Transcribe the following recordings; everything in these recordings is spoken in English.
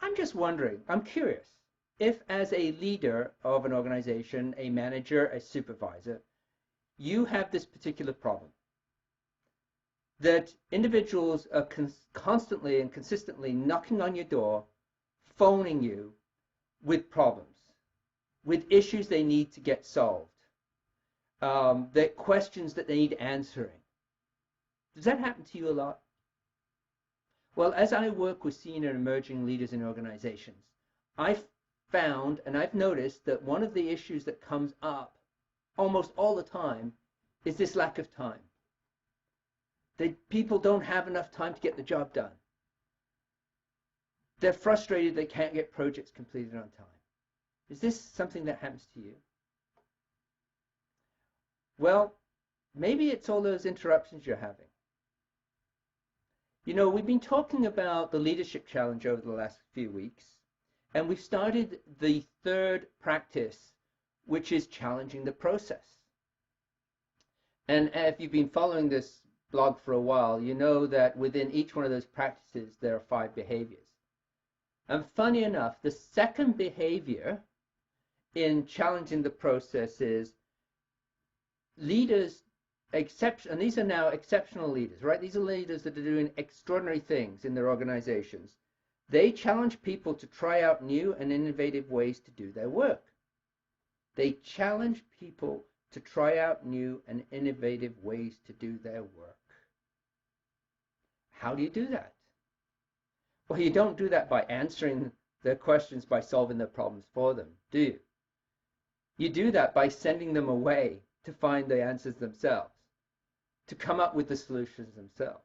I'm just wondering, I'm curious, if as a leader of an organization, a manager, a supervisor, you have this particular problem, that individuals are constantly and consistently knocking on your door, phoning you with problems, with issues they need to get solved, that questions that they need answering. Does that happen to you a lot? Well, as I work with senior and emerging leaders in organizations, I've found and I've noticed that one of the issues that comes up almost all the time is this lack of time. People don't have enough time to get the job done. They're frustrated they can't get projects completed on time. Is this something that happens to you? Well, maybe it's all those interruptions you're having. You know, we've been talking about the leadership challenge over the last few weeks, and we've started the third practice, which is challenging the process. And if you've been following this blog for a while, you know that within each one of those practices, there are 5 behaviors. And funny enough, the second behavior in challenging the process is leaders, and these are now exceptional leaders, right? These are leaders that are doing extraordinary things in their organizations. They challenge people to try out new and innovative ways to do their work. They challenge people to try out new and innovative ways to do their work. How do you do that? Well, you don't do that by answering their questions, by solving their problems for them, do you? You do that by sending them away to find the answers themselves, to come up with the solutions themselves.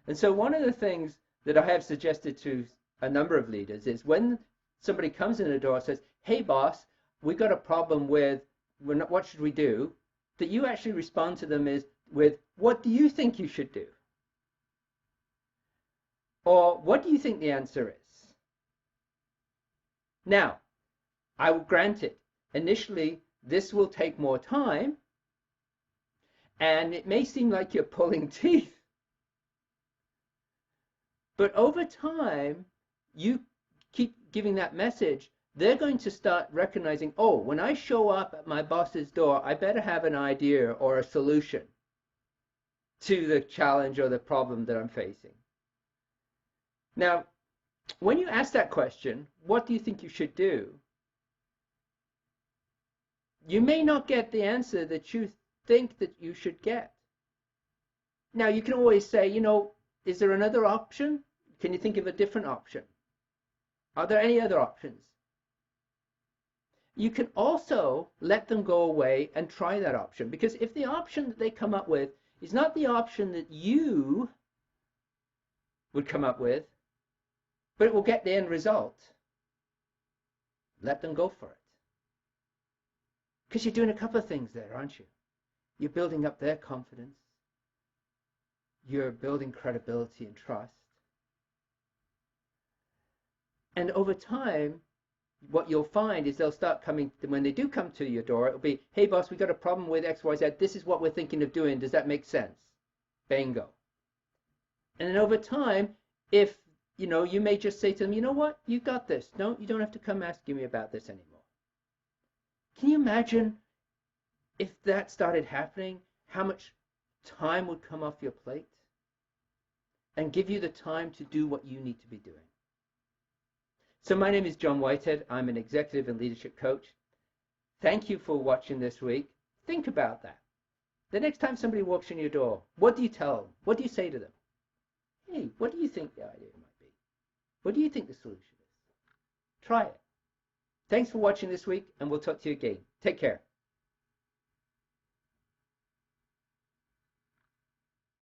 And so one of the things that I have suggested to a number of leaders is when somebody comes in the door and says, hey boss, we got a problem with, what should we do? That you actually respond to them with, what do you think you should do? Or what do you think the answer is? Now, I will grant it, initially this will take more time, and it may seem like you're pulling teeth. But over time, you keep giving that message, they're going to start recognizing, oh, when I show up at my boss's door, I better have an idea or a solution to the challenge or the problem that I'm facing. Now, when you ask that question, what do you think you should do? You may not get the answer that you think that you should get. Now, you can always say, you know, is there another option? Can you think of a different option? Are there any other options? You can also let them go away and try that option, because if the option that they come up with is not the option that you would come up with, but it will get the end result, let them go for it. Because you're doing a couple of things there, aren't you? You're building up their confidence. You're building credibility and trust. And over time, what you'll find is they'll start coming, when they do come to your door, it'll be, hey boss, we got a problem with X, Y, Z. This is what we're thinking of doing. Does that make sense? Bingo. And then over time, if, you know, you may just say to them, you know what, you got this. No, you don't have to come asking me about this anymore. Can you imagine if that started happening, how much time would come off your plate and give you the time to do what you need to be doing? So my name is John Whitehead. I'm an executive and leadership coach. Thank you for watching this week. Think about that. The next time somebody walks in your door, what do you tell them? What do you say to them? Hey, what do you think the idea might be? What do you think the solution is? Try it. Thanks for watching this week, and we'll talk to you again. Take care.